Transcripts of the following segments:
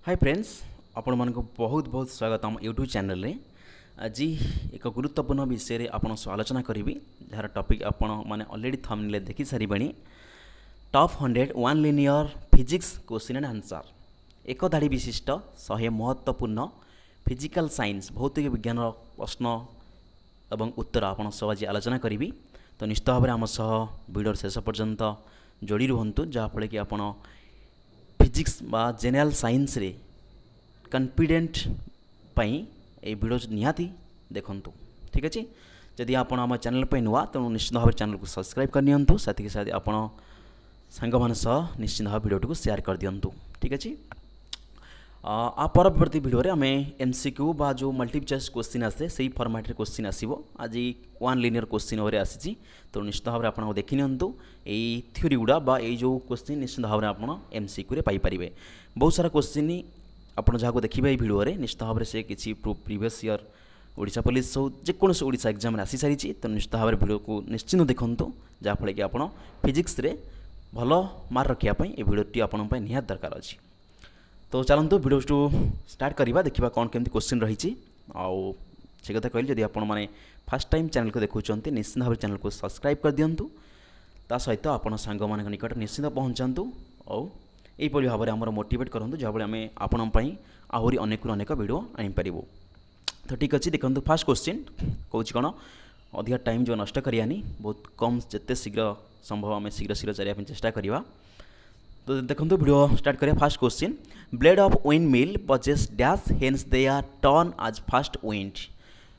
Hi friends, आपण मानक बहुत बहुत स्वागत आम यूट्यूब चैनल रे। आज एक गुरुत्वपूर्ण विषय रे आपण सह आलोचना करी जार टॉपिक आपण माने ऑलरेडी थंबनेल देखि सारी बणी। Top 100 one linear physics question and answer. एक धाड़ी विशिष्ट 100 महत्वपूर्ण फिजिकल साइंस भौतिक विज्ञान प्रश्न एवं उत्तर आपण सह आज आलोचना करी। तो निश्चित भाव आम सह वीडियो शेष पर्यंत जोड़ी रुहतु जहाँफल कि आपण फिजिक्स बा जनरल साइंस रे कॉन्फिडेंट पाई ए वीडियो निहाती देखंतु। ठीक अच्छे, जदि आपण आम चैनल पे नुआ तो निश्चित भाव चैनल को सब्सक्राइब करनियंतु, साथ ही साथ आपण सांग मान सह निश्चित भाव वीडियो को शेयर कर दियंतु। ठीक अच्छे, आ परवर्ती वीडियो रे आम एमसीक्यू बा जो मल्टीपल चॉइस क्वेश्चन आसे से फॉर्मेट रे क्वेश्चन आसीबो। आज वन लिनियर क्वेश्चन ओरे आसी तो निश्चित भाव आपण देखि नियंतु एई थ्योरी गुडा बा एई जो क्वेश्चन निश्चित भाव आपण एमसीक्यू रे पाई परिबे। बहुत सारा क्वेश्चन आपण जहाँ को देखिबे एई वीडियो रे निश्चित भाव से किछि प्रीवियस ईयर ओडिशा पुलिस हो जेकोनोसी ओडिशा एग्जाम आसी सारी तो निश्चित भाव वीडियो को निश्चित देखंतु जहाँफल कि आपण फिजिक्स रे भलो मार्क रखिया पई ए वीडियोटी आपण पई निहात दरकार अछि। तो चलतु वीडियो स्टार्ट करवा देखा कौन केमती क्वेश्चन रही आउ से कथा कहली। जदि आपण मैंने फर्स्ट टाइम चैनल को देखुंत निश्चित भाव चैनल को सब्सक्राइब कर दिंतु, ता सहित आपण सांग मान निकट निश्चित पहुँचातु और यहीपरि भाव में आम मोटिवेट करूँ जहाँ आम आपण आहरी अनेक अनेक वीडियो आनीपारू। तो ठीक अच्छे, देखो फास्ट क्वेश्चन कौच कौन अधिक टाइम जो नष्ट करियानी बहुत कम जिते शीघ्र संभव आम शीघ्र शीघ्र चलिए चेष्टा करवा। तो देखो वीडियो स्टार्ट करें। Fast question, blade of windmill possess dash hence they are turn as fast wind.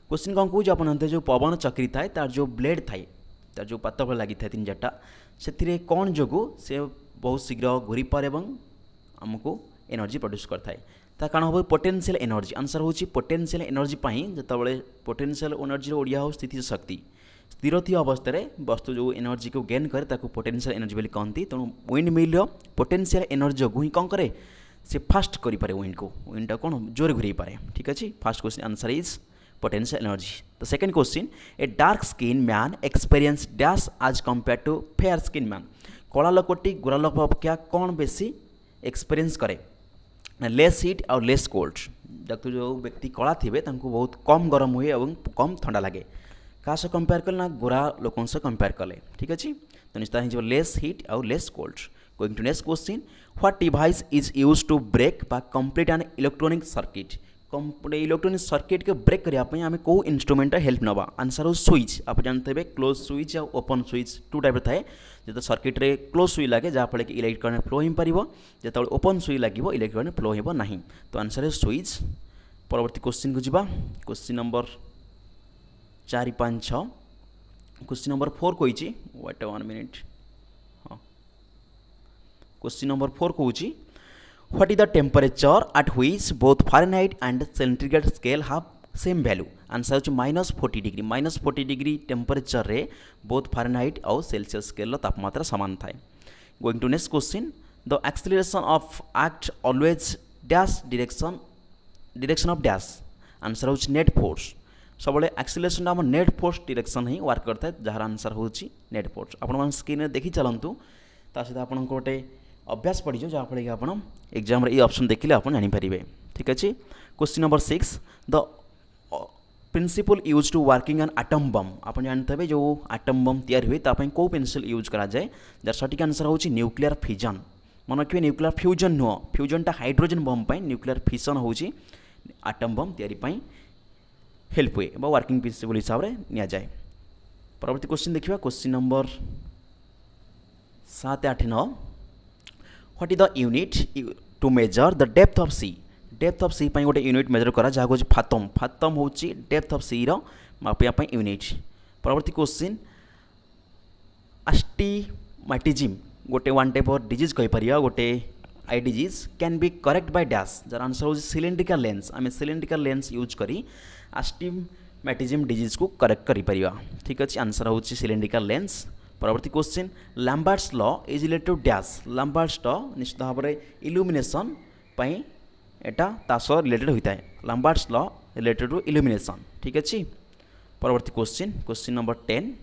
Question कौन कौन आप जानते जो पवन चक्री थाए तार जो ब्लेड थाए तार जो पात लगी था 3-4टा से कौन जो से बहुत शीघ्र घूरी पारे आमको एनर्जी प्रोड्यूस करता ता कारण हम पोटेंशियल एनर्जी। आंसर हूँ पोटेंशियल एनर्जी जो पोटेंशियल एनर्जी ओडिया हो स्थिति शक्ति स्थिर थी अवस्था वस्तु जो एनर्जी को गेन करे ताको पोटेंशियल एनर्जी बोली कहती। तेणु विंड मिल पोटेंशियल एनर्जी जो ही कौन करे से फास्ट करें विंड को विंड कौन जोर घूरे पाए। ठीक अच्छे, first question answer is potential energy. तो second question, a dark skin man experience dash as compare to fair skin man. कला लोकटी गोरा लोक अपेक्षा कौन बेसी एक्सपीरियंस करे लेस हीट और लेस कोल्ड। देखो जो व्यक्ति कला थे बहुत कम गरम हुए और कम ठंडा लगे क्या से कंपेयर कले ना गोरा लोक से कंपेयर कले। ठीक अच्छे, तो निश्चित लेस हीट और less cold. Going to next question, what device is use to break बा complete an electronic circuit. Electronic circuit के ब्रेक करने आम कौ इंस्ट्रूमेंट हेल्प नवा। आंसर हो स्विच। आप जानते हैं क्लोज स्विच और ओपन स्विच टू टाइप थाए। जो सर्किट रे क्लोज स्विच लगे जहाँफल कि इलेक्ट्रिक करंट फ्लो हो पार, जो ओपन स्विच लगे इलेक्ट्रिक करंट फ्लो हो ना। तो आंसर है स्विच। परवर्ती क्वेश्चन को जीवा, क्वेश्चन नंबर 4, 5, 6। क्वेश्चन नंबर 4 कही वेट 1 मिनिट। हाँ, क्वेश्चन नंबर 4 कहूँ what is the temperature at which both Fahrenheit and centigrade scale have same value. Answer हो -40 डिग्री। -40 डिग्री टेम्परेचर रे बोथ फारेनहाइट और सेल्सियस स्केल तापमात्रा सामान थाए। Going to next question, the acceleration of act always dash direction of dash. Answer हो net force. सब acceleration आम net force direction ही वर्क करता है जहाँ आंसर हो नेट फोर्स। आपण स्क्रीन देखी चलतु ता सहित आपन गोटे अभ्यास पड़ जाओ जहाँफल कि आप एग्जाम ये ऑप्शन देखिले आप जानीपारे। ठीक अच्छे, question number 6, the principle use to working an atom bomb. आप जानते हैं जो एटम बम तैयारी हुए तापाई कौ प्रिंसिपल यूज करा जाए। जार सठिक आंसर हो न्यूक्लियर फ्यूजन। मन रखिए न्यूक्लियर फ्यूजन नुह, फ्यूजनटा हाइड्रोजन बम पर, न्यूक्लियर फिशन हूँ एटम बम तैयारी हेल्प हुए वर्किंग प्रिंसिपल हिसाब से नि जाए। परवर्ती क्वेश्चन देखिए, question number 7, 8, 9। What is the unit to measure the depth of sea. Depth of sea गोटे यूनिट मेजर करा जहाँ हूँ फाथम। फाथम हूँ डेप्थ ऑफ सी मापिया यूनिट। परवर्ती क्वेश्चन, आस्टिमाटिज्म गोटे वन टाइप ऑफ डिजीज कहीपर गोटे eye disease can be correct by dash. जार आंसर हो सिलिंड्रिकल लेंस। आम सिलिंड्रिकल लेंस यूज करी आस्टिमाटिज्म डिजीज को करेक्ट करिपरिया। ठीक अच्छे, आंसर हो सिलिंड्रिकल लेंस। परवर्ती question, Lambert's law is related to dash. Lambert's law निश्चित भाव में इल्यूमिनेशन एटा तास रिलेटेड होता है। Lambert's law related to illumination. ठीक अच्छे, परवर्ती question, question number 10,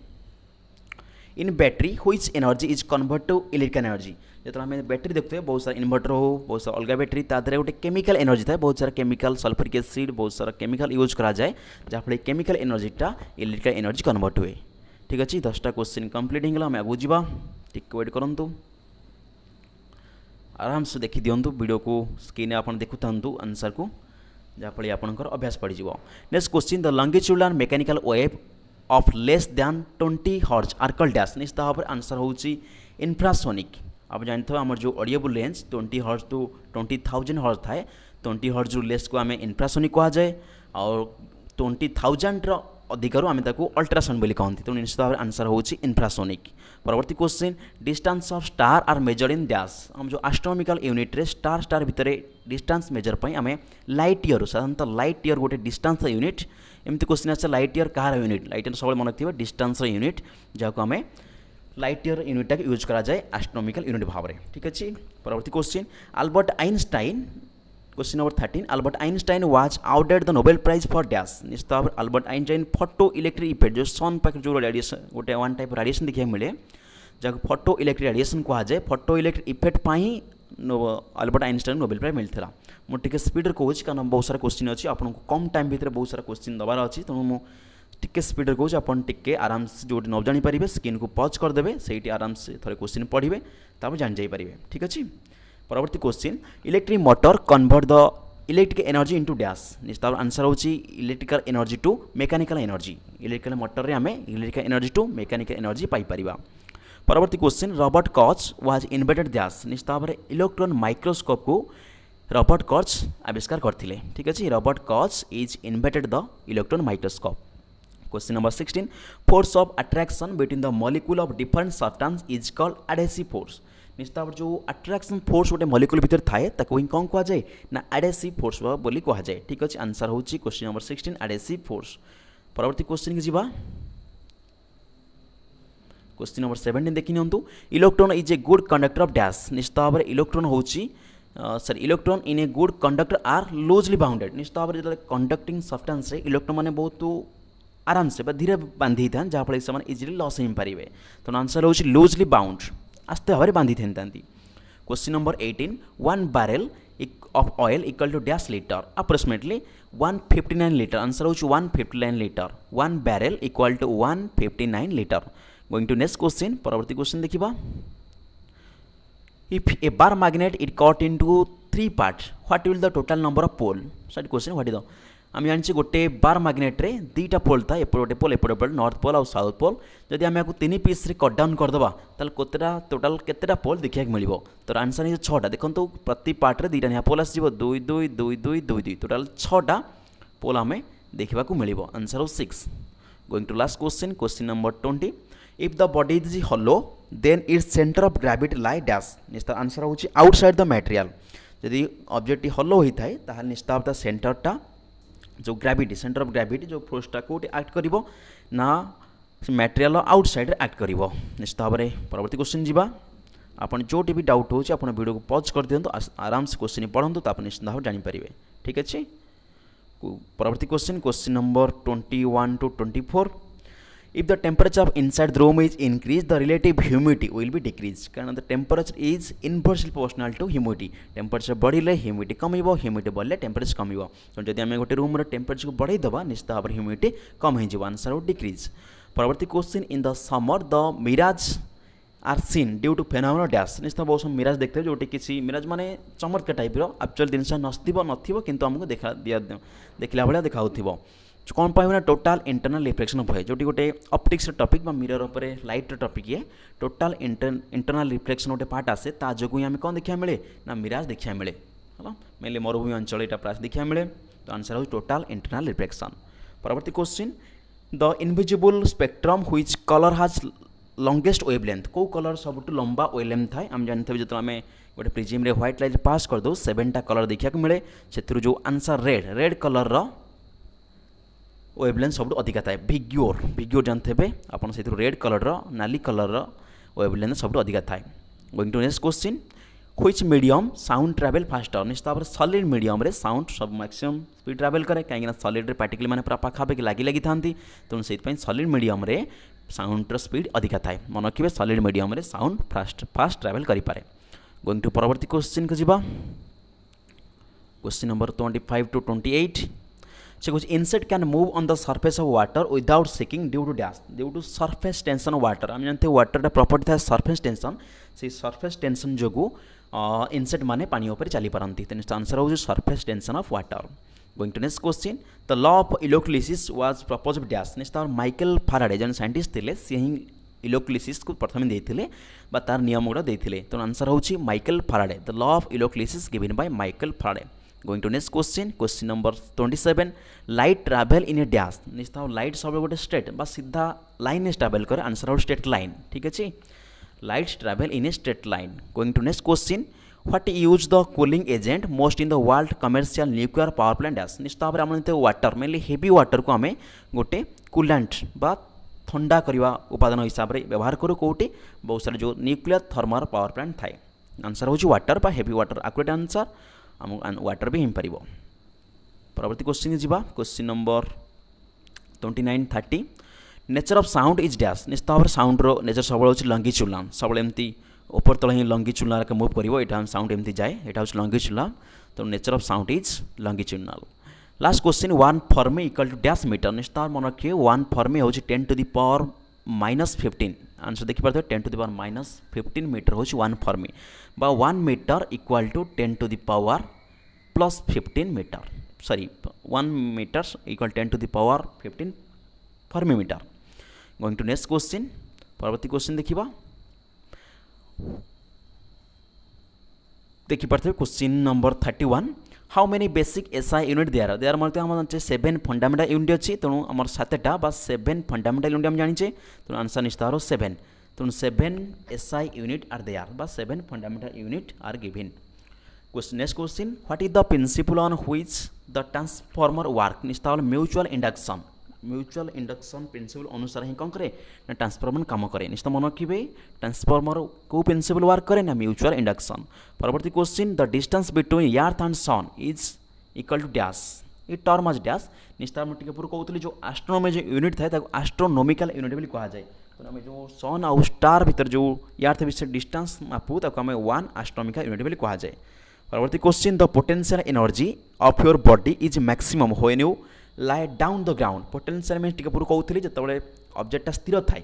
in battery which energy is convert to electrical energy. जो आम बैटेरी देखते हैं बहुत सारा इन्वर्टर हो बहुत सारा अलग बैटेरी तादे गोटे केमिकल एनर्जी थाए बहुत सारा केमिकल सल्फ्यूरिक एसिड बहुत सारा केमिकल यूज कराए जहाँफल केमिकल एनर्जीटा इलेक्ट्रिकल एनर्जी कन्वर्ट हुए। ठीक अच्छे 10टा क्वेश्चन कंप्लीट होगा आम आगू जावा टिक वेट करूँ आराम से देखी दिंतु वीडियो को स्क्रीन आप देखु था आंसर को जहाँफल आपंकर अभ्यास पड़ जाव। Next question the longitudinal mechanical wave of less than 20 hertz are called dash. निश्चित भाव में आंसर होची इंफ्रासोनिक। आप जानते हो आम जो audible range 20 hertz to 20,000 hertz थाए 20 हर्ट्ज लेस को आम इंफ्रासोनिक कहुए और 20,000 अधिक आम अल्ट्रासाउंड बोली कहते तेणु निश्चित भाव में आंसर होची इंफ्रासोनिक। परवर्ती question distance of star are measure in dash. हम जो एस्ट्रोनॉमिकल यूनिट रे स्टार भितर डिस्टेंस मेजर पर आम लाइट ईयर साधारणतः लाइट ईयर गोटे डिस्टेंस यूनिट एमती क्वेश्चन आसे लाइट ईयर कहार यूनिट लाइट ईयर सब मन रखिए डिस्टेंस यूनिट जहाँ आम लाइट ईयर यूनिटा यूज कराए एस्ट्रोनॉमिकल यूनिट भाव में। ठीक अच्छे परवर्ती question Albert Einstein question number 13 Albert Einstein was awarded the Nobel prize for dash. निश्चित भाव में Albert Einstein photo electric effect जो सन पाखे जो रेडिएशन गोटे वन टाइप रेडिएशन देखा मिले जहाँ फोटो इलेक्ट्रिक रेडिएशन कहुए photo electric effect Albert Einstein Nobel prize मिलता। मुझे स्पीड कहूँ कारण बहुत सारा क्वेश्चन अच्छी आपको कम टाइम भितर बहुत सारा क्वेश्चन दबार अच्छी तेणु मुझे स्पीड कहूँ आप आराम से जो न जापर स्क्रीन को पॉज करदे से आराम से थे क्वेश्चन पढ़े तापर जान जापर। ठीक अच्छे परवर्ती question electric motor convert the electric energy into dash. निश्चित भाव आंसर होची electrical energy to mechanical energy. Electrical motor रे आम electrical energy to mechanical energy पाई परिबा। परवर्ती question Robert Koch was invented dash. निश्चित भाव में इलेक्ट्रॉन माइक्रोस्कोप को रॉबर्ट कॉच आविष्कार करथिले। ठीक अच्छे Robert Koch is invented the electron microscope. Question number 16 force of attraction between the molecule of different substance is called adhesive force. निश्चित भाव जो अट्रैक्शन फोर्स गोटे मॉलिक्यूल भितर थाए ताको ही कौन कहुए ना एडेसिव फोर्स बोली कहुए। ठीक अच्छे आंसर होची क्वेश्चन नंबर 16 एडेसिव फोर्स। परवर्ती क्वेश्चन की जीवा क्वेश्चन नंबर 17 देखि नियंतु electron is a good conductor of dash. निश्चित भाव में इलेक्ट्रॉन होची sorry electron in a good conductor are loosely bounded. निश्चित भाव में जो कंडक्टिंग सब्सटेंस इलेक्ट्रॉन मैंने बहुत आराम से धीरे बांधी था जहाँफल से इजिली लॉस हो पारे तेणु आंसर होची लूजली बाउंड आस्ते भाव में बांधी था। Question number 18 1 barrel of oil equal to dash litre approximately 159 litre. Answer होची 159 litre 1 barrel equal to 159 litre. Going to next question परवर्ती क्वेश्चन देखिबा if a bar magnet it cut into 3 parts what will the total number of pole. Sorry question what is the आम जानी गोटे bar magnet रे 2टा पोल था एपटे गोटे पोल एपटे pole north pole और south pole जदि आम 3 पीस रे कट डाउन करदे केतेटा टोटाल केतेटा पोल देखा मिल तो आंसर है 6टा। देखो प्रति पार्ट रे 2टा पोल आसो 2 2 2 2 2 2 टोटाल 6टा पोल आम देखा मिल आंसर हो 6। Going to last question question number 20 if the body is hollow then its centre of gravity lie dash. निश्चित आंसर होची आउटसाइड द मटेरियल। जदि ऑब्जेक्ट हॉलो होता है ताहले निश्चित भाव सेंटरटा जो ग्रेविटी सेंटर ऑफ ग्रेविटी जो फोर्सटा कोटी एक्ट करिवो ना मटेरियल आउटसाइड रे एक्ट करिवो। निश्चित भाव में परवर्ती क्वेश्चन जीवा आपन जोटी भी डाउट होची आपन वीडियो को पॉज कर दियंतु आराम से क्वेश्चन पढ़ंतु तापर निश्चित भाव जानि परिबे। ठीक अच्छे परवर्ती question question number 21 to 24 if the temperature of inside the room is increased the relative humidity will be decreased कारण the temperature is inversely proportional to humidity। Temperature बढ़िले ह्यूमिडिटी कमिबो ह्यूमिडिटी बढ़ले टेम्परेचर कमिबो तो जदि आम गोटे रूम टेम्परेचर को बढ़ाई देबा निश्चित भाव में ह्यूमिडिटी कम हो आंसर हो डिक्रीज। परवर्ती question in the summer the mirage are seen due to phenomenon dash. निश्चित बहुत समय मिराज देखते हैं जोटी किसी मिराज माने चमत्कार टाइप एक्चुअल जिनस नथिबो किंतु हमको देखला भाया देखा कौन पाइबा टोटाल इंटरनल रिफ्लेक्शन हुए जोटी गोटे ऑप्टिक्स टॉपिक मिरर उपर लाइट टॉपिक ये टोटाल इंटरनल रिफ्लेक्शन गोटे पार्ट आसे ता जो ही आम कौन देखा मिले ना मिराज देखा मिले है मेनली मरुभूमि अंचल यहाँ प्राय देखा मिले तो आंसर हो टोटाल इंटरनल रिफ्लेक्शन। परवर्ती question the invisible spectrum which colour हाज लंगेस्ट वेवलेंथ कौ कलर सब लंबा वेवलेंथ थाए आम जानते जो आम गोटे प्रिज्म रे व्हाइट लाइट पास कर दो 7टा कलर देखा मिले से जो आंसर रेड कलर वेवलेंथ सब अधिका थाए भिग्योर जानते हैं आप रेड कलर नाली कलर वेवलेंथ सब अधिका थाए। Going to next question which medium sound travel faster. निश्चित भाव में सॉलिड मीडियम रे साउंड सब मैक्सिमम स्पीड ट्रावेल करे कहीं सॉलिड रे पार्टिकल मैंने पूरा पाखापाखि लगी था तेणु से सॉलिड मीडियम साउंड स्पीड अधिका थाए मन रखिए solid medium sound fast travel करें। गोइंग टू परवर्ती क्वेश्चन को जीवा क्वेश्चन नंबर 25 to 28 से कुछ insect can move on the surface of water without sinking due to dash due to surface tension of water आम जानते वाटर प्रॉपर्टी था surface tension से सरफेस टेंशन जो इंसेक्ट माने पानी ऊपर चली पारती तेणु आंसर हो surface tension of water going to next question the law of electrolysis was propose dash next Michael Faraday जन साइंटिस्ट थे सी ही इलेक्ट्रोलिसिस को प्रथम देते तार नियम गुड़ा देते तेणु आंसर हो Michael Faraday the law of electrolysis given by Michael Faraday going to next question number 27 light travel in a dash निश्चित लाइट सब गोटे स्ट्रेट बा सीधा लाइन ट्रैवल करे आंसर हो स्ट्रेट लाइन ठीक अच्छे light travel in a straight line going to next question what use the cooling agent most in the world commercial nuclear power plant dash निश्चित भाव में आम वाटर मेनली हेवी वाटर को आम गोटे कूलांट बा ठंडा करवा उपादान हिसाब से व्यवहार करूँ कौटी बहुत सारा जो न्यूक्लियर थर्मल पावर प्लांट थाए आंसर हो वाटर बा हेवी वाटर आकुरेट आंसर आम वाटर भी हिंपार परवर्ती क्वेश्चन जी question number 29 30 nature of sound is dash निश्चित भाव साउंड रो नेचर सब लंगीचुला सब एमती ऊपर तले ही लंगीचुला मुव कर यहाँ साउंड एमती जाए यहाँ हूँ लंगीचुला तो nature of sound is longitudinal last question 1 fermi equal to dash meter निश्चित मन रखिए 1 फर्मी हूँ 10 to the power -15 आंसर देखिए 10 to the power -15 मीटर हूँ 1 फर्मी बा 1 meter equal to 10 to the power +15 meter sorry 1 meter equal 10 to the power 15 fermi meter going to next question परवर्ती question देखिबा देखिपारे question number 31 how many basic SI unit there मध्य आम 7 fundamental unit अच्छी तेणु आम 7टा बा 7 फंडामेंटल यूनिट आम जाचे तेणु आंसर निश्चित 7 तेणु 7 एसआई यूनिट आर देयर बा 7 fundamental unit are given next question what is the principle on which the transformer work निश्चित म्यूचुअल इंडक्शन प्रिंसिपल अनुसार ही कौन करे ना ट्रांसफॉर्मर काम करे निश्चित मन रखिए ट्रांसफॉर्मर को प्रिंसिपल वर्क करे ना म्यूचुअल इंडक्शन परवर्ती question the distance between earth and sun is equal to dash ये टर्म आज डैश निश्चित टे पूर्व कहते जो एस्ट्रोनॉमी जो यूनिट थाए एस्ट्रोनॉमिकल यूनिट भी कहुए तो आम जो सन आउ स्टार भीतर जो अर्थ विषय डिस्टेंस मापू आम 1 एस्ट्रोनॉमिकल यूनिट भी कहुए परवर्ती question the potential energy of your body is maximum when you lie down the ground potential mean T पूर्व कहते जिते ऑब्जेक्टा स्थिर थाए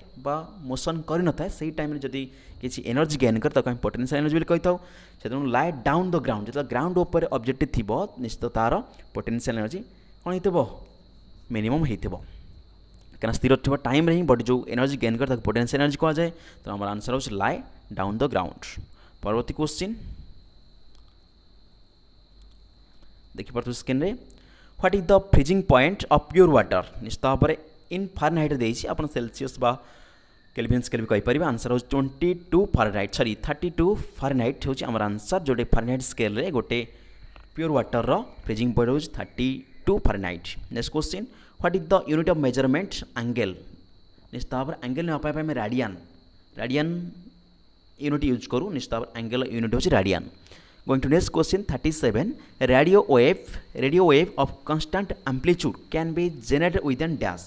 मोशन कर न थाए से टाइम जदि किसी एनर्जी गेन कर पोटेंशियल एनर्जी कही था से लाई डाउन द ग्राउंड जो ग्राउंड उपर ऑब्जेक्ट थी निश्चित तार पोटेंशियल एनर्जी कौन हो मिनिमम हो क्या स्थिर थोड़ा टाइम ही बॉडी जो एनर्जी गेन कर पोटेंशियल एनर्जी कहुए तो आम आंसर हो लाई डाउन द ग्राउंड परवर्ती क्वेश्चन देखिए स्क्रीन रे what is the freezing point of pure water निश्चित भाव में इन फारेनहाइट देसी आप सेल्सियस बा केल्विन स्केल भी कहीपर आंसर हो 22 फारेनहाइट सॉरी 32 फारेनहाइट हूँ आम आंसर जोटे फारेनहाइट स्केल रे गोटे प्योर वाटर रो फ्रीजिंग पॉइंट हूँ 32 Fahrenheit next question what is the unit of measurement angle निश्चित भाव में एंगल नापाई राडियन यूनिट यूज करूँ निश्चित भाव एंगल यूनिट हूँ राडियन Going to next question 37 radio wave of constant amplitude can be generated within dash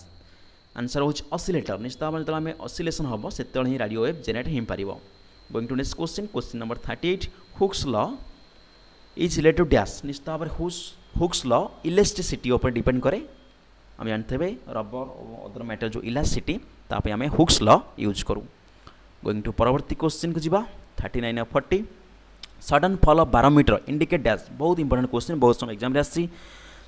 answer हो oscillator निश्चित भाव में जो ऑसिलेशन हम से ही रेडियो वेव जेनेरेट हो पार going to next question number 38 Hooke's law is related to dash निश्चित भाव में हुक्स लॉ इलेक्ट्रिसिटी ऊपर डिपेंड करे आम जानते हैं रबर और अदर मैटर जो इलास्टिसिटी ताप आम हुक्स लॉ यूज करूँ गोइंग टू परवर्ती क्वेश्चन को जीवा 39 और 40 sudden fall of 12 metre indicate dash बहुत इंपोर्टेंट क्वेश्चन बहुत समय एग्जाम आसी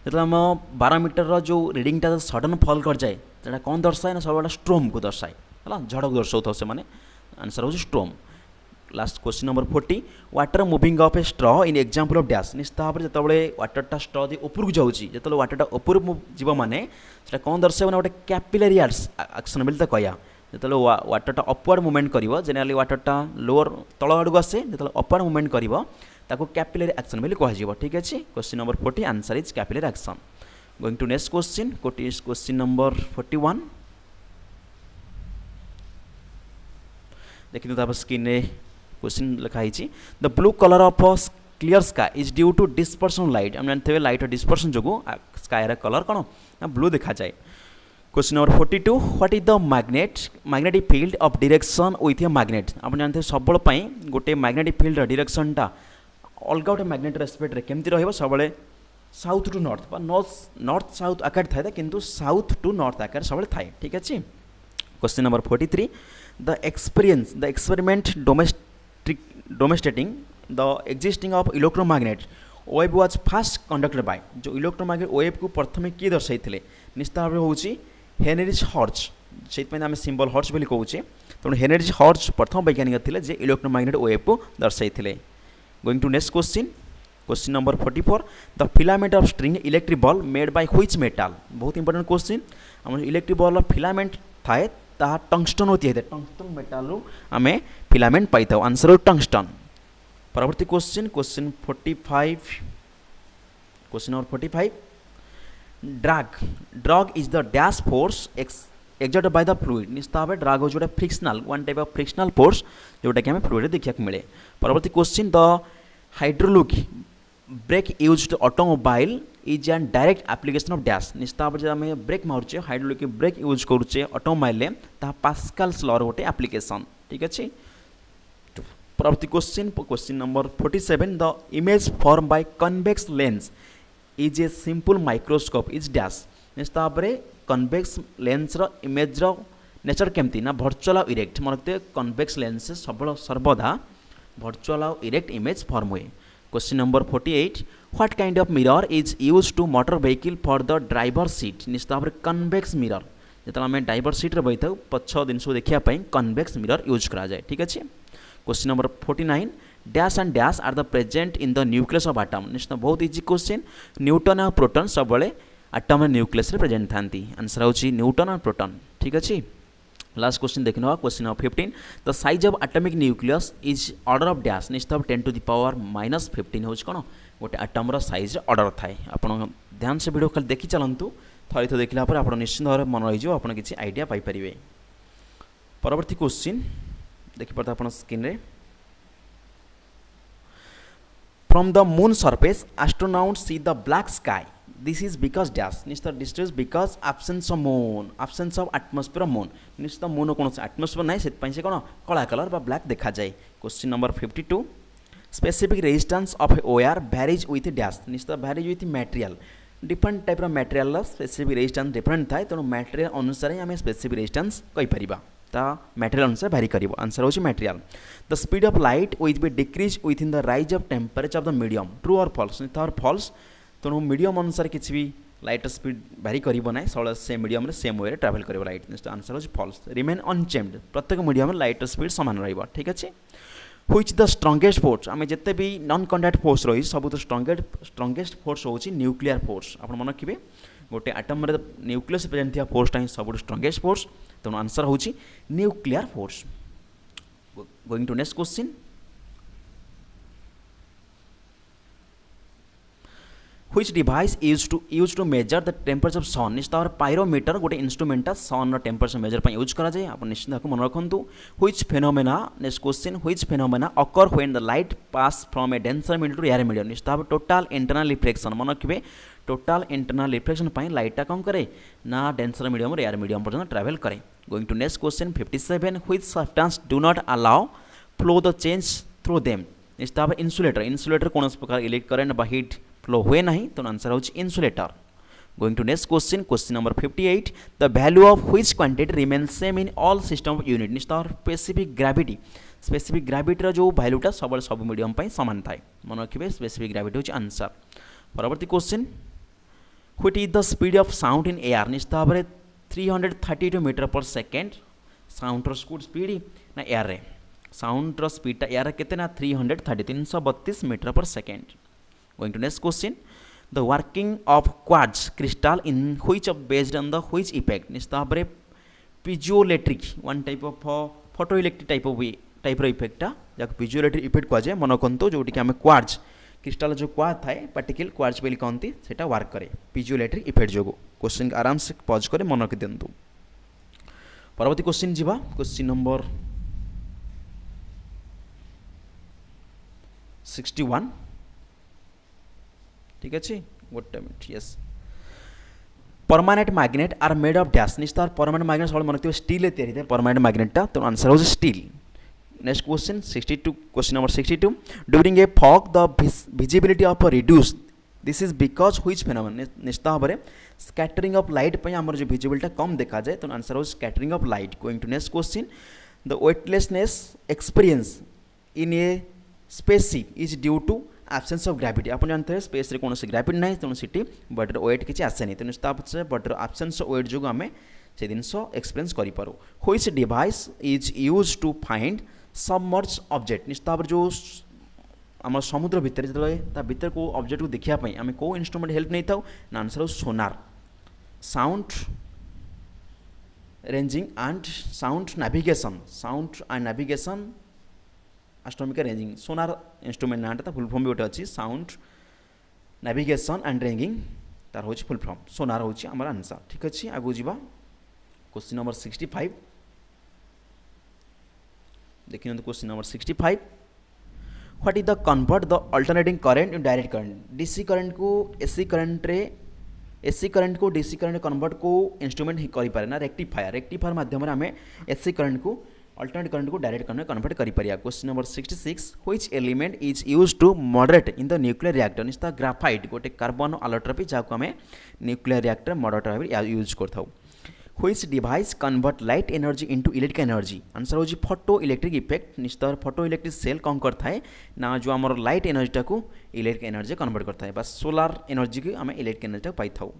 जो आम 12 मीटर जो रिडिंगटा सडन फॉल कर जाए तो कौन दर्शाए ना सब स्ट्रोम को दर्शाए है झड़ को दर्शाऊ से आंसर हो स्ट्रोम last question number 40 water moving of A straw in example of dash निश्चित भाव में जो वाटरटा स्ट्रॉ दी ऊपर को जाऊँगी जो वाटरटा ऊपर जीव मैंने कौन दर्शाए गोटे कैपिलरी एक्शन बोली कह जो वाटरटा अपवर्ड मूवमेंट कर जेनेराली वाटरटा लोअर तल आड़ आसे जो अपवर्ड मूवमेंट कर कैपिलरी एक्शन बोली कह ठीक अच्छे question number 40 answer is capillary action going to next question number 41 देखिए स्क्रीन क्वेश्चन लिखाई the blue colour of clear sky is due to dispersion light आम जानते हैं लाइट डिस्पर्सन जो स्कायर कलर कौन ना ब्लू देखा जाए question number 42 what is the magnetic field of direction with a magnet आप जानते हैं सबल गोटे मैग्नेटिक फील्ड डायरेक्शनटा अलग गोटे मैग्नेट रेस्पेक्ट केमती रहिबो सबले साउथ टू नॉर्थ बा नॉर्थ साउथ आकार थाए किंतु साउथ टू नॉर्थ आकार सबले थाए ठीक अच्छे। Question number 43 the experiment demonstrating the existing of electromagnet wave was first conducted by जो इलेक्ट्रोमैग्नेट वेव को प्रथम किए दर्शाई निश्चित भाव होची हेनरिच हर्ट्ज से आम सिंबल हर्ट्ज बोली कहूचे तेणु हेनरिच हर्ट्ज प्रथम वैज्ञानिक थे जे इलेक्ट्रोमैग्नेट वेव को दर्शाई थे। Going to next question number 44 the filament of string electric bulb made by which metal बहुत इंपोर्टेंट क्वेश्चन आम इलेक्ट्रिक बॉल फिलामेंट थाए ताहा टंगस्टन होती है टंगस्टन मेटल आम फिलामेंट पाई था आंसर टंगस्टन। परवर्ती question 45 question number 45 drag is the dash force exerted by the fluid निश्चित भाव ड्रग हो जो frictional one type of frictional force जोटा कि हमें फ्लूइड देखा मिले। परवर्ती question the hydraulic brake used automobile is an direct application of dash निश्चित भाव जब आम ब्रेक मारुचे हाइड्रोलिक ब्रेक यूज करुचे ऑटोमोबाइल पास्कल्स लॉर गोटे एप्लिकेशन ठीक अच्छे। परवर्ती question number 47 the image form by convex lens is a simple microscope is dash निश्चित भाव में कन्वेक्स लेंस इमेज नेचर केमती ना भर्चुअल और इरेक्ट मन रखते कन्वेक्स लेंस सर्वदा भर्चुअल और इरेक्ट इमेज फॉर्म हुए। Question number 48 what kind of mirror is use to motor vehicle for the driver seat निश्चित भाव में कन्वेक्स मिरर जो आम ड्राइवर सीट्रे बही था पछ जिन देखापी कन्वेक्स मिरर यूज कराए ठीक अच्छे। Question number 49 dash and dash are the present in the nucleus of atom निश्चित बहुत इजी क्वेश्चन न्यूटन और प्रोटॉन सब एटम न्यूक्लियस रे प्रेजेंट था आंसर होची न्यूटन और प्रोटॉन ठीक अच्छे। लास्ट क्वेश्चन देखने question number 15 the size of atomic nucleus is order of dash निश्चित 10 टू द पावर -15 हो कौन गोटे एटम्र साइज ऑर्डर थाए आप ध्यान से वीडियो खाली देखी चलतु थरे तो देखला आप निश्चित भाव मन रही आप किसी आइडिया पाइपर। परवर्ती क्वेश्चन देखिए आप स्क्रीन रे from the moon surface astronaut see the black sky this is because dash निश्चित this is because absence of moon absence of atmosphere of moon निश्चित मून कौन एटमॉस्फेयर ना से कौन कला कलर बा ब्लैक देखा जाए। Question number 52 specific resistance of wire varies with dash निश्चित varies with material different type material specific resistance different थाए तेणु मटेरियल अनुसार आम स्पेसिफिक रेजिस्टेंस कहीपर मटेरियल अनुसार भैरी कर आंसर हो material. The speed of light will be decrease with in the rise of temperature of the medium true और false false तेणु medium अनुसार किसी भी लाइट स्पीड भैरी करना सब से मीडियम सेम वे ट्रावेल कर लाइट आंसर हो फॉल्स। रिमेन अनचेंज्ड प्रत्येक मीडियम लाइट स्पीड सामान रहा ठीक अच्छे। व्हिच द स्ट्रंगेस्ट फोर्स आम जिते भी नॉन कॉन्टैक्ट फोर्स रही सब तो स्ट्रंगेस्ट फोर्स हूँ न्यूक्लियर फोर्स आप मन रखिए गोटे आटम न्यूक्लियस प्रेजेंट थी फोर्सटा ही सब स्ट्रंगेस्ट फोर्स तेणु आंसर हूँ nuclear force. Going to next question which device use to measure the temperature of sun निश्चित भाव पायरोमीटर गोटे इंस्ट्रूमेंटा सन टेम्परेचर मेजर पर यूज कराए आप निश्चित मन रखु। Which phenomena next question which phenomena occur when the light pass from a denser medium to air medium निश्चित भाव टोटाल इंटरनल रिफ्लेक्शन मन रखिए टोटाल इंटरनल रिफ्लेक्शन लाइटा कौन करे ना डेंसर मीडियम एयर मीडियम पर्यटन ट्रावेल करे। Going to next question 57 which substance do not allow flow the change through them निश्चित भाव इंसुलेटर कौन प्रकार इलेक्ट्रिक करंट बा हीट फ्लो हुए ना तो आंसर हो insulator. Going to next question number 58 the value of which quantity remain same in all system of unit निश्चित स्पेसिफिक ग्राविटी जो वैल्यूटा सब मीडियम सामान थाए मन रखिए स्पेसिफिक ग्राविटी हो आंसर। परवर्ती question which is the speed of sound in air निश्चित भाव में 332 मीटर पर सेकेंड साउंड स्पीड ना एयर रे साउंड स्पीडटा एयर के 332 मीटर पर second. Going to next question the working of quartz crystal in which of based on the which effect निश्चित भाव में piezoelectric one type of photoelectric type इफेक्टा जहाँ piezoelectric effect कहुए मन रखु जो आम क्वार्ट्ज क्रिस्टाल जो क्वार्ट्ज थाए पार्टिकल क्वार्ट्ज बोली कहती से वर्क करे piezoelectric इफेक्ट जो क्वेश्चन आराम से पॉज कर मन रखी दिंतु। परवर्ती क्वेश्चन जीवा क्वेश्चन नंबर 61 ठीक अच्छे गोटे minute yes permanent magnet are made of dash निश्चित परमानेंट मैग्नेट सब मन स्टील तैयारी परमानेंट मैग्नेटा तो आंसर हो steel. Next question 62 question number 62 during a fog the visibility of reduce this is because which phenomenon निश्चित भाव में स्कैटरिंग ऑफ लाइट पे आमर जो विजिबिलिटी कम देखा जाए तो आंसर हो scattering of light. Going to next question the weightlessness experience in a spaceship is due to absence of gravity आप जानते हैं स्पेस रे कौन ग्राविटी ना तेणु सीटी बॉडीर वेट किसी आसेनी तेणु बॉडीर absence of weight जो आम से जिन एक्सपीरियंस करूँ। Which device is use to find submerge object निश्चित भाव जो आम समुद्र भितर जो भितर को ऑब्जेक्ट को देखापी आम कौ इंस्ट्रूमेंट हेल्प नहीं था ना आंसर हो sonar sound ranging and sound navigation astronomical ranging sonar instrument नाटा फुल फॉर्म भी गोटे अच्छी साउंड नेविगेशन एंड रेंजिंग तार हूँ फुल फॉर्म सोनार हूँ आम आंसर। ठीक अच्छे आगू जा क्वेश्चन नंबर 65 देखिए question number 65 what is the convert the alternating current in direct current DC current को एसी करंट रे एसी करंट को डीसी करंट कन्वर्ट को इंस्ट्रूमेंट ही करि पारे ना रेक्टिफायर माध्यम आम एसी करंट को अल्टरनेट करंट को डायरेक्ट करंट कन्वर्ट करि पारिया। Question number 66 which element is use to moderate in the nuclear reactor निश्चित ग्राफाइट गोटे कार्बन आलोट्रपी जहाँ आम न्यूक्लियर रिएक्टर मॉडरेटर भाव यूज करथाउ। Which device convert light energy into electric energy answer हो photo electric effect निश्चित photo electric cell कौन करता ना जो आम लाइट एनर्जी को इलेक्ट्रिक एनर्जी कन्वर्ट करता है बस सोलार एनर्जी को आम इलेक्ट्रिक एनर्जी पाई था।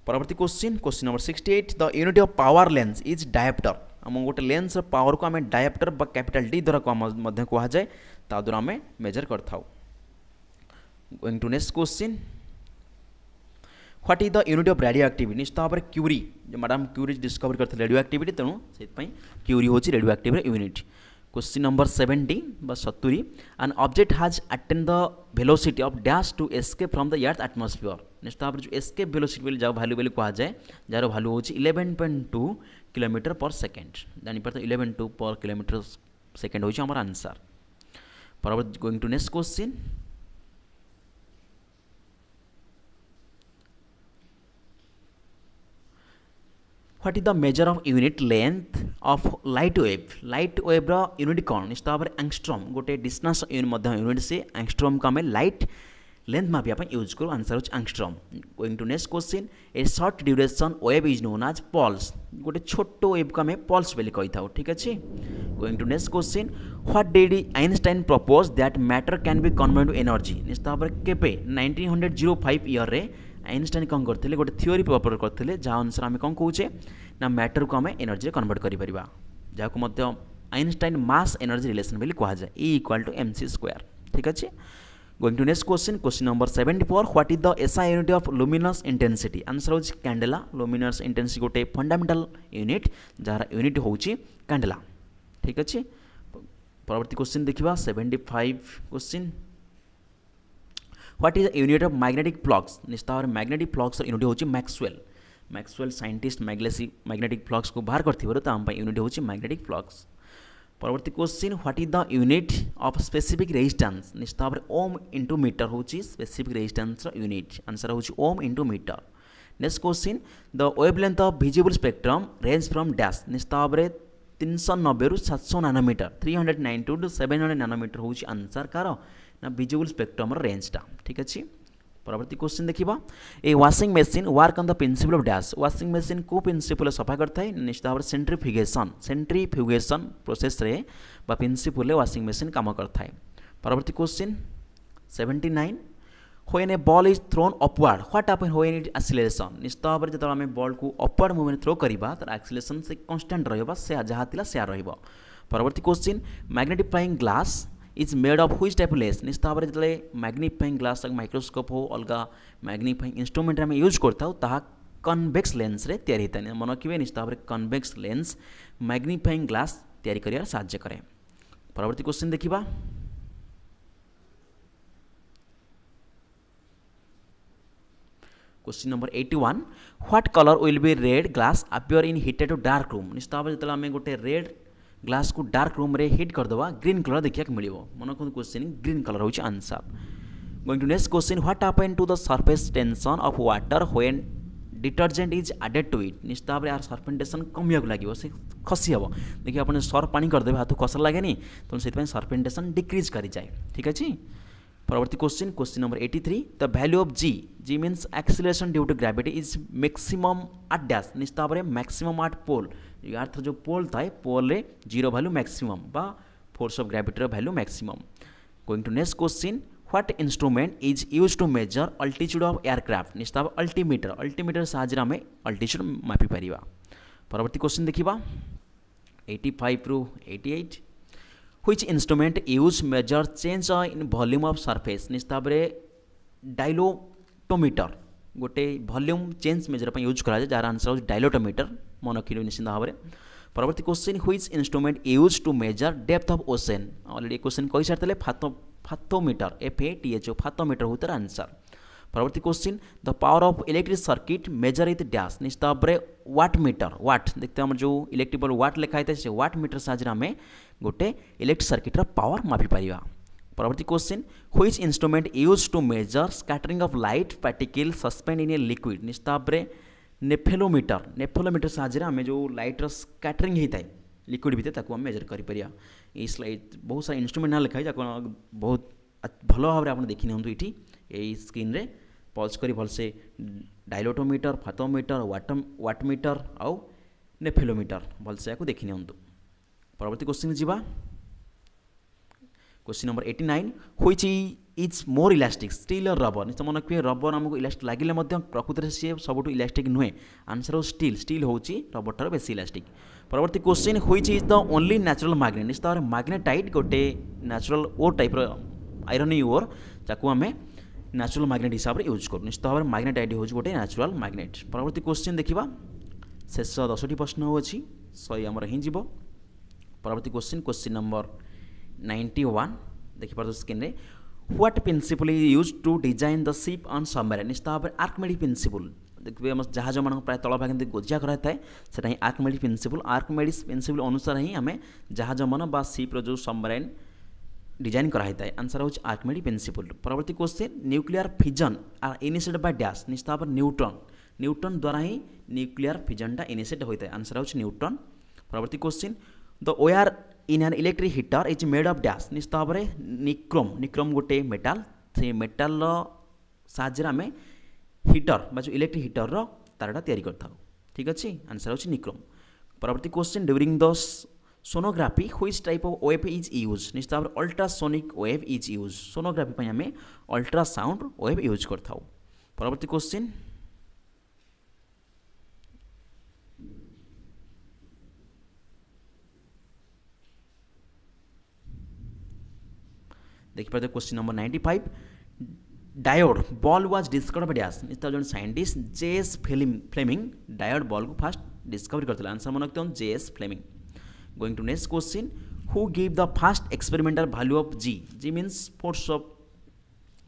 परवर्ती question question number 68 the unit of power lens is dioptre आम गोटे लेंस पावर को आम डायोप्टर बा कैपिटल डी द्वारा कह जाए ता द्वारा आम मेजर करता। Going to next question what is the unit of radioactivity निश्चित भाव में क्यूरी जो मैडम क्यूरी डिस्कवर करते रेडियो एक्टिविटी तेणु से क्यूरी हूँ radioactive unit. Question number 70 बा 70 an object has attain the velocity of dash to escape from the earth atmosphere निश्चित भाव में जो एस्केप वेलोसिटी जहाँ भैल्यू बोली कह जाए जार भैल्यू हूँ 11.2 किलोमीटर पर सेकेंड जानीपार 11.2 पर किलोमीटर सेकेंड हूँ आम आंसर। परवर्ती going to next question what is the measure of unit length of light wave unit कौन निश्चित भाव में एंगस्ट्रॉम गोटे डिस्टेंस यूनिट से एंगस्ट्रॉम को आम लाइट लेंथ मापिया यूज करूँ आंसर हो angstrom. Going to next question a short duration wave is known as pulse गोटे छोट वेव को आम पल्स बोली कही था। ठीक अच्छे going to next question what did Einstein propose that matter can be convert to energy निश्चित भाव में केबे 1905 ईयर रे आइंस्टाइन कौन करते गोटे थ्योरी प्रपोज करते जहाँ अनुसार आम कौन कौचे ना मैटर को आम एनर्जी कन्वर्ट करें जहाँ आइंस्टाइन मास एनर्जी रिलेशन बोली कह जाए E इक्वल टू mc²। ठीक अच्छे going to next question question number 74 what is the SI unit of luminous intensity answer होची कैंडेला लुमिनस इंटेंसिटी गोटे फंडामेंटल यूनिट जार यूनिट होची कैंडेला। ठीक अच्छे परवर्ती क्वेश्चन देखिबा 75 question what is the unit of magnetic flux निश्चित भाव में मैग्नेटिक फ्लक्स यूनिट होची मैक्सवेल साइंटिस्ट मैग्नेटिक फ्लक्स को बाहर करथिबार यूनिट होची मैग्नेटिक फ्लक्स। परवर्ती question what is the unit of specific resistance निश्चित भाव में ओम इंटू मीटर होची स्पेसिफिक रेजिस्टेंस यूनिट आंसर होची ohm into meter. Next question the wavelength of visible spectrum range from dash निश्चित भाव में 390 रु 700 नैनोमीटर 390 टू 700 नैनोमीटर होची आंसर कार ना विजिबल स्पेक्ट्रम रेंजटा। ठीक अच्छे परवर्ती क्वेश्चन देखा a washing machine work on the principle of dash washing machine को प्रिंसिपल सफा करता है निश्चित भाव में सेंट्रीफ्यूगेशन प्रोसेस रे बा प्रिंसिपल वाशिंग मशीन काम करता है। परवर्ती question 79 when A ball is throne upward what happen when it acceleration निश्चित भाव में जो आम बॉल को अपवर्ड मूवमेंट थ्रो करवा तार एक्सीलरेशन से कांस्टेंट रहिबा से जहाँ थिला से रहिबा। परवर्ती question magnifying glass is made of which type lens निश्चित भाव में जो मैग्निफाइंग ग्लास माइक्रोस्कोप हो अलग मैग्निफाइंग इंस्ट्रूमेंट आम यूज करता कन्वेक्स लेंस रे तैयारी होता है मन रखिए निश्चित भाव में कन्वेक्स लेंस मैग्निफाइंग ग्लास तैयारी कर साहाय्य करे। परवर्ती क्वेश्चन देखिबा question number 81 what colour will be red glass appear in heated to dark room निश्चित भाव में जो आम गोटे रेड ग्लास को डार्क रूम रे हीट करदे ग्रीन कलर देखा मिल मन रखु क्वेश्चन ग्रीन कलर होची answer. Going to next question what happen to the surface tension of water when detergent is added to it निश्चित भाव में यार सर्पेंटेशन कमिया लगे से खसी हम देखिए आप सर्फ पानी करदे हाथ कस लगे तो से सर्पेंटेशन डिक्रीज कर जाए ठीक अच्छे। परवर्ती question number 83 the value of G means acceleration due to gravity is maximum at dash निश्चित भाव में मैक्सिमम एट पोल यार जो पोल थाए पोल रे जीरो वैल्यू मैक्सिमम बा force of gravity value maximum. Going to next question what instrument is use to measure altitude of aircraft निश्चित भाव अल्टीमीटर साहाय्य आम अल्टीट्यूड मापी पार। परवर्ती क्वेश्चन देखा 85 रू 88 which instrument use measure change in volume of surface निश्चित भाव में डायलोटोमीटर गोटे वॉल्यूम चेंज मेजर यूज कराए जार आंसर हो डायलोटोमीटर मन रखिए निश्चित भाव में। परवर्ती question which instrument use to measure depth of ocean already question कही सारे फाथोमीटर FATHO फाथोमीटर हो तार आंसर। परवर्ती question the power of electric circuit measure इथ डैश निश्चित भाव में वाट मीटर वाट देखते हैं जो इलेक्ट्रिकल वाट लिखा है से वाट मीटर साहाय्य आम गोटे इलेक्ट्रिक सर्किटर पावर मापी पार। परवर्ती question which instrument use to measure scattering of light particle suspend in a liquid निश्चित भाव में नेफेलोमीटर साहाय्य आम जो लाइटर स्कैटरिंग होता है लिक्विड भितर मेजर कर स्लाइड बहुत सारा इंस्ट्रूमेंट ना लिखाई बहुत भल भाव में आप देखी नियंतु ये स्क्रीन रे पॉज करी भलसे डायलोटोमीटर फाथोमीटर वाटमीटर आउ नेफेलोमीटर भलसे या देखी नियंतु। परवर्ती क्वेश्चन जीवा question number 89 which is more elastic steel और रबर निश्चित मन रखिए रबर आमको इलास्टिक लगे प्रकृति सी सब इलास्टिक नुहे आंसर हो स्टील हूँ रबर ठार बेस इलास्टिक। परवर्ती question which is the only natural magnet निश्चित भाव में मैग्नेटाइट गोटे नेचुरल ओर टाइप आयरन ओर जाकू आम नेचुरल मैग्नेट हिसाब से यूज करूँ निश्चित भाव में मैग्नेटाइट हूँ गोटे नेचुरल मैग्नेट। परवर्ती क्वेश्चन देखा शेष 10टी प्रश्न अच्छी 100 आमर हिंज। परवर्ती क्वेश्चन नंबर 91 देखिए स्क्रीन रे what principle is use to design the ship on submarine निश्चित भाव में आर्किमिडीज प्रिंसिपल देखिए आम जहाज मान प्राय तल भाग गोजिया कराए से ही आर्किमिडीज प्रिंसिपल अनुसार ही आम जहाज मान बा शिप्र जो सबमरीन डिजाइन कराई था आंसर हो आर्किमिडीज प्रिंसिपल। परवर्ती question nuclear fission are initiated by dash निश्चित भाव में न्यूटन द्वारा ही न्यूक्लियर फिजनटा इनिशिएट होता है आंसर हो न्यूटन। परवर्ती question the wire in an electric heater is made of dash निश्चित भाव में निक्रोम गोटे मेटाल से मेटाल साहाय्य आम हिटर बा जो इलेक्ट्रिक हिटर तारटा तैयारी करता ठीक अच्छे आंसर हो निक्रोम। परवर्ती question during the sonography which type of wave is use निश्चित भाव में ultrasonic wave is use sonography आम अल्ट्रासाउंड वेव यूज करता। परवर्ती क्वेश्चन देखिए question number 95 diode bulb was discovered by dash निश्चित जो scientist J.S. Fleming diode bulb को फास्ट डिस्कवर करते आंसर मन रखते हैं J.S. Fleming. Going to next question who give the first experimental value of G means force of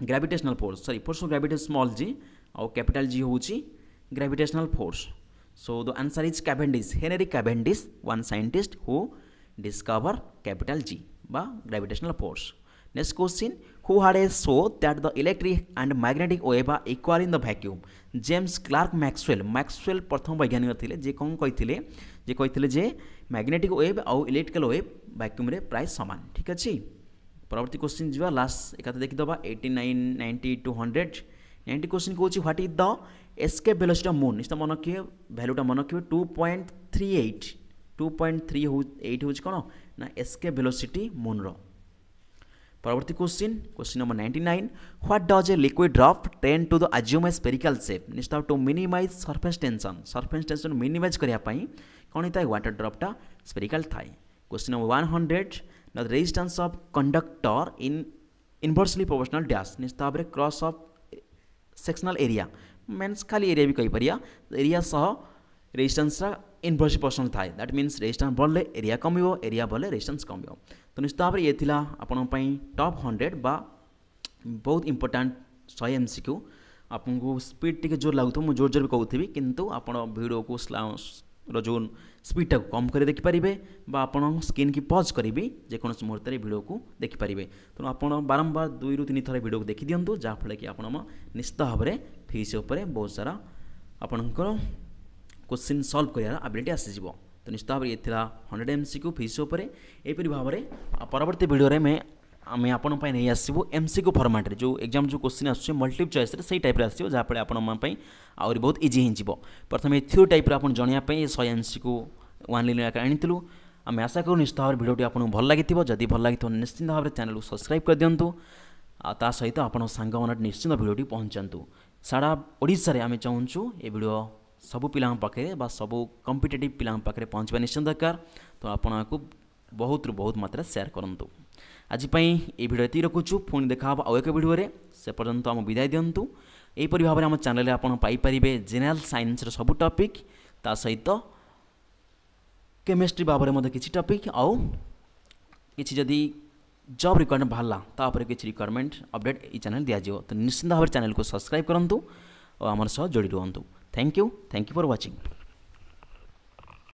gravitational force force of gravity small g और capital G हूँ gravitational force so the answer is Cavendish Henry Cavendish one scientist who discover capital G बा gravitational force. Next question who had a show that the electric and magnetic wave are equal in the vacuum James Clerk Maxwell प्रथम वैज्ञानिक थे जे कौन कहते जे magnetic wave और electrical wave vacuum रे प्राय सामान ठीक अच्छे। परवर्ती क्वेश्चन जी लास्ट एक देखीदे 89 90 200 90 क्वेश्चन कौन what is the escape velocity of moon निश्चित मन रखिए भैल्यूटा मन रखिए 2.38 हूँ कौन ना एस्केप वेलोसिटी मून रो। परवर्ती question number 99 what does a liquid drop tend to the assume a spherical shape निश्चित to minimize surface tension minimize करने कौन होता है वाटर ड्रॉपटा स्पेरिकल थाए। Question number 100 the resistance of conductor in inversely proportional dash निश्चित भाव में cross of sectional area means खाली एरिया भी कहीपर एरिया सह रेजिस्टेंस इनवर्सली प्रोपोर्शनल थाए दैट मीन्स रेजिस्टेंस बढ़ले एरिया कम एरिया बढ़ले रेजिस्टेंस कम तो निश्चित भाव में ये थिला आपण टॉप 100 बा बहुत इंपोर्टेंट 100 MCQ आपको स्पीड टी जोर लगुव मुझे जोर जोर भी कहूथी किंतु आपण वीडियो को जो स्पीडटा कम कर देखिपारे आप स्क्रीन की पॉज करी जेकोसी मुहूर्त वीडियो को देखिपारे तेणु आप बारंबार 2 ରୁ 3 थर वीडियो को देखी दिंतु जहाँफल कि आप निश्चित भाव में फिजिक्स बहुत सारा आपणकर क्वेश्चन सॉल्व करार एबिलिटी आसीज। तो निश्चित भाव ये 100 MCQ फिजिक्स उपर एपरी भाव में परवर्ती वीडियो में आम आपण नहीं आसबू MCQ फॉर्मेट जो एग्जाम जो क्वेश्चन आस मल्टीपल चॉइस से टाइप आसो जहाँफल आहरी बहुत इजी हो। प्रथम थ्योरी टाइप आप जानापी 100 MCQ 1 लाइन आनीलु आम आशा करूँ निश्चित भाव वीडियो आपको भल लगी जदि भल लगी निश्चित भाव में चैनल को सब्सक्राइब कर दिंतु ता सहित आप सांग मन निश्चित वीडियो पहुँचातु। सारा ओडिशा रे आम चाहूँ ये वीडियो सबू पिला पाखे सबू कॉम्पिटिटिव पिला पाखे पहुँचवा निश्चित दरकार। तो आपको बहुत बहुत मात्रा शेयर करूँ। आज ये वीडियो ये रखुचु पुणी देखा आउ एक वीडियो से पर्यंत आम विदाय दिंतु। यहीपरि भाव में आम चैनल आप पाइपर जेनेराल साइंस सबू टॉपिक ता सहित केमिस्ट्री बाबरे मध्य किसी टॉपिक आउ किसी जदि जॉब रिक्वायरमेंट बाहरला तापर किसी रिक्वायरमेंट अपडेट ये चैनल दिज्व। तो निश्चित भाव चैनल को सब्सक्राइब करूँ और आम सह जोड़ी रुहतु। Thank you for watching.